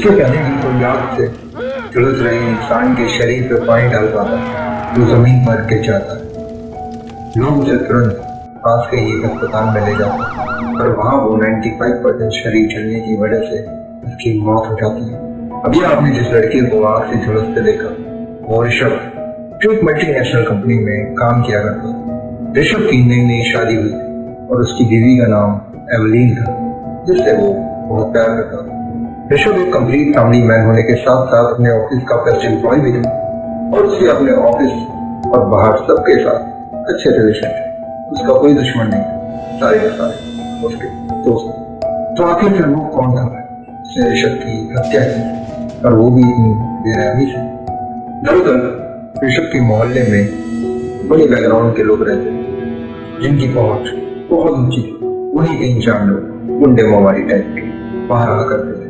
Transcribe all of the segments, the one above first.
उसके कहने की कोई आग से झुलस रहे इंसान के शरीर पर पानी डाल पाता है तो जमीन पर गिर जाता है। लोग उसे तुरंत पास के एक अस्पताल में ले जाते हैं, पर वहाँ वो 95% शरीर जलने की वजह से उसकी मौत हो जाती है। अभी आपने जिस लड़के को आग से झुलसते देखा वो ऋषभ, जो एक मल्टीनेशनल कंपनी में काम किया करता था। ऋषभ की नई नई शादी हुई थी और उसकी बीवी का नाम एवलीन था, जिससे वो बहुत प्यार करता था। ऋषभ एक कंप्लीट फैमिली मैन होने के साथ साथ अपने ऑफिस का बेस्ट एम्प्लॉय भी था और उसके अपने ऑफिस और बाहर सबके साथ अच्छे रिलेशन थे। उसका कोई दुश्मन नहीं था, सारे के सारे उसके दोस्त। तो आखिर फिर वो कौन था जिसने ऋषभ की हत्या की, और वो भी इतनी बेरहमी से? दरअसल ऋषभ के मोहल्ले में बड़े बैकग्राउंड के लोग रहते थे जिनकी पहुंच बहुत ऊंची थी। वही के इंसान लोग गुंडे मवाली टाइप के बाहर आया करते थे।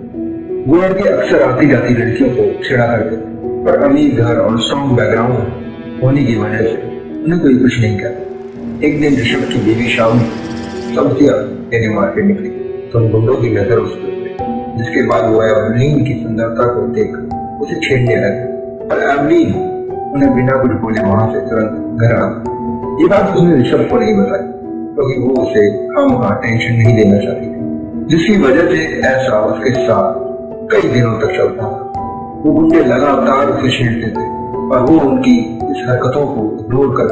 वो लड़के अक्सर आती जाती लड़कियों को छेड़ा करते थे, पर अमीर घर और स्ट्रॉन्ग बैकग्राउंड होने की वजह से उन्हें कोई कुछ नहीं कहता। एक दिन ऋषभ की बीवी शाम सब्जियां लेने मार्केट निकली तो उन गुंडों की नजर उस पर पड़ी, जिसके बाद वो एवलीन की सुंदरता को देख उसे छेड़ने लगे और एवलीन उन्हें बिना कुछ बोले वहां से तुरंत घर आ गई। ये बात उसने ऋषभ को नहीं बताई क्योंकि वो उसे खामखा टेंशन नहीं देना चाहती थी, जिसकी वजह से ऐसा उसके साथ कई दिनों तक चलता था। वो गुंडे लगातार उसे छेड़ते थे और वो उनकी इस हरकतों को इग्नोर कर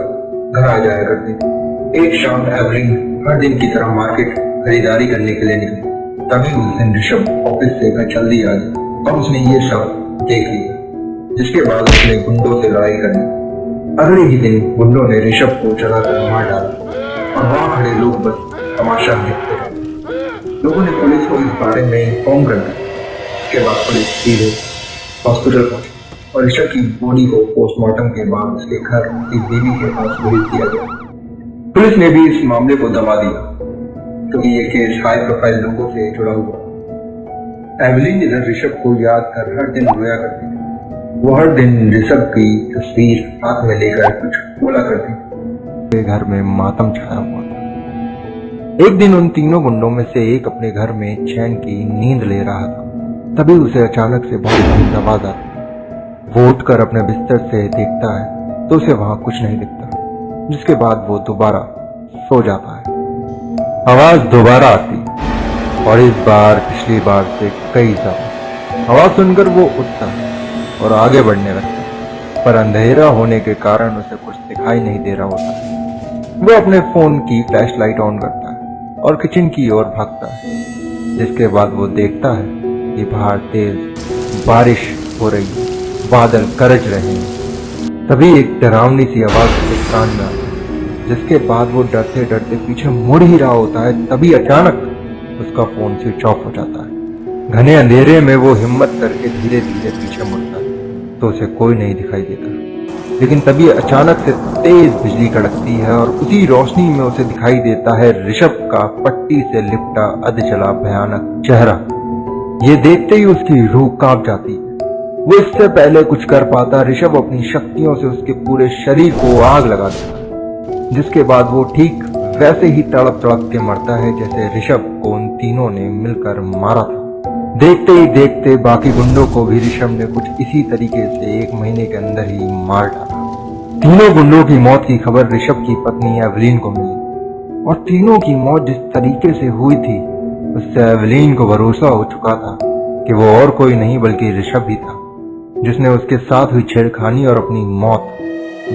घर आ जाया करती थी। एक शाम एवलीन हर दिन की तरह मार्केट खरीदारी करने के लिए निकली। तभी उस दिन ऋषभ ऑफिस से घर जल्दी आ गया और उसने ये सब देख लिया, जिसके बाद उसने गुंडों से लड़ाई कर ली। अगले ही दिन गुंडों ने ऋषभ को चलाकर मार डाला और वहां खड़े लोग बस तमाशा देखते रहे। लोगों ने पुलिस को इस बारे में इन्फॉर्म कर दिया। इसके बाद पुलिस सीधे हॉस्पिटल पहुंची और ऋषभ की बॉडी को पोस्टमार्टम के बाद उसके घर उसकी बीवी के पास भेज दिया गया। पुलिस ने भी इस मामले को दबा दिया क्योंकि ये केस हाई प्रोफाइल लोगों से जुड़ा हुआ। एवलीन इधर ऋषभ को याद कर हर दिन रोया करती थी। वो हर दिन ऋषभ की तस्वीर हाथ में लेकर कुछ बोला करती थी। घर में मातम छाया हुआ था। एक दिन उन तीनों गुंडों में से एक अपने घर में चैन की नींद ले रहा था। तभी उसे अचानक से बहुत तेज आवाज आती है। वो उठकर अपने बिस्तर से देखता है तो उसे वहां कुछ नहीं दिखता, जिसके बाद वो दोबारा सो जाता है। आवाज दोबारा आती और इस बार पिछली बार से कई ज्यादा। आवाज सुनकर वो उठता है और आगे बढ़ने लगता है, पर अंधेरा होने के कारण उसे कुछ दिखाई नहीं दे रहा होता है। वो अपने फोन की फ्लैश लाइट ऑन करता है और किचन की ओर भागता है, जिसके बाद वो देखता है कि बाहर तेज बारिश हो रही है, बादल गरज रहे हैं। तभी एक डरावनी सी आवाज उसके कान में आती है, जिसके बाद वो डरते डरते पीछे मुड़ ही रहा होता है। तभी अचानक उसका फोन स्विच ऑफ हो जाता है। घने अंधेरे में वो हिम्मत करके धीरे धीरे पीछे मुड़ता है तो उसे कोई नहीं दिखाई देता, लेकिन तभी अचानक से तेज बिजली कड़कती है और उसी रोशनी में उसे दिखाई देता है ऋषभ का पट्टी से लिपटा अधजला भयानक चेहरा। ये देखते ही उसकी रूह कांप जाती है। वो इससे पहले कुछ कर पाता, ऋषभ अपनी शक्तियों से उसके पूरे शरीर को आग लगा देता है, जिसके बाद वो ठीक वैसे ही तड़प तड़प के मरता है जैसे ऋषभ को उन तीनों ने मिलकर मारा था। देखते ही देखते बाकी गुंडों को भी ऋषभ ने कुछ इसी तरीके से 1 महीने के अंदर ही मार डाला। तीनों गुंडों की मौत की खबर ऋषभ की पत्नी एवलीन को मिली और तीनों की मौत जिस तरीके से हुई थी उससे एवलीन को भरोसा हो चुका था कि वो और कोई नहीं बल्कि ऋषभ ही था, जिसने उसके साथ हुई छेड़खानी और अपनी मौत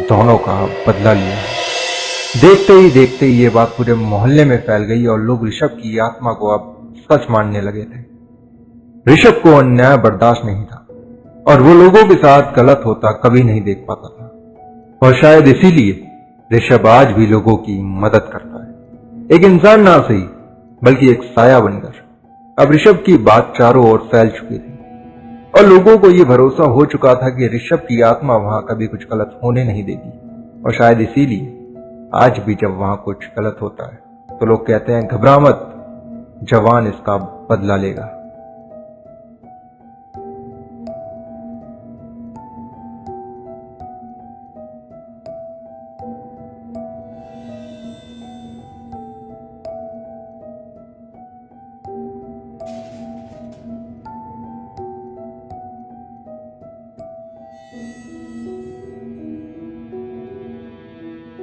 दोनों का बदला लिया। देखते ही देखते ये बात पूरे मोहल्ले में फैल गई और लोग ऋषभ की आत्मा को अब सच मानने लगे थे। ऋषभ को अन्याय बर्दाश्त नहीं था और वो लोगों के साथ गलत होता कभी नहीं देख पाता था, और शायद इसीलिए ऋषभ आज भी लोगों की मदद करता है, एक इंसान ना सही बल्कि एक साया बनकर। अब ऋषभ की बात चारों ओर फैल चुकी थी और लोगों को यह भरोसा हो चुका था कि ऋषभ की आत्मा वहां कभी कुछ गलत होने नहीं देगी, और शायद इसीलिए आज भी जब वहां कुछ गलत होता है तो लोग कहते हैं घबरा मत, जवान इसका बदला लेगा।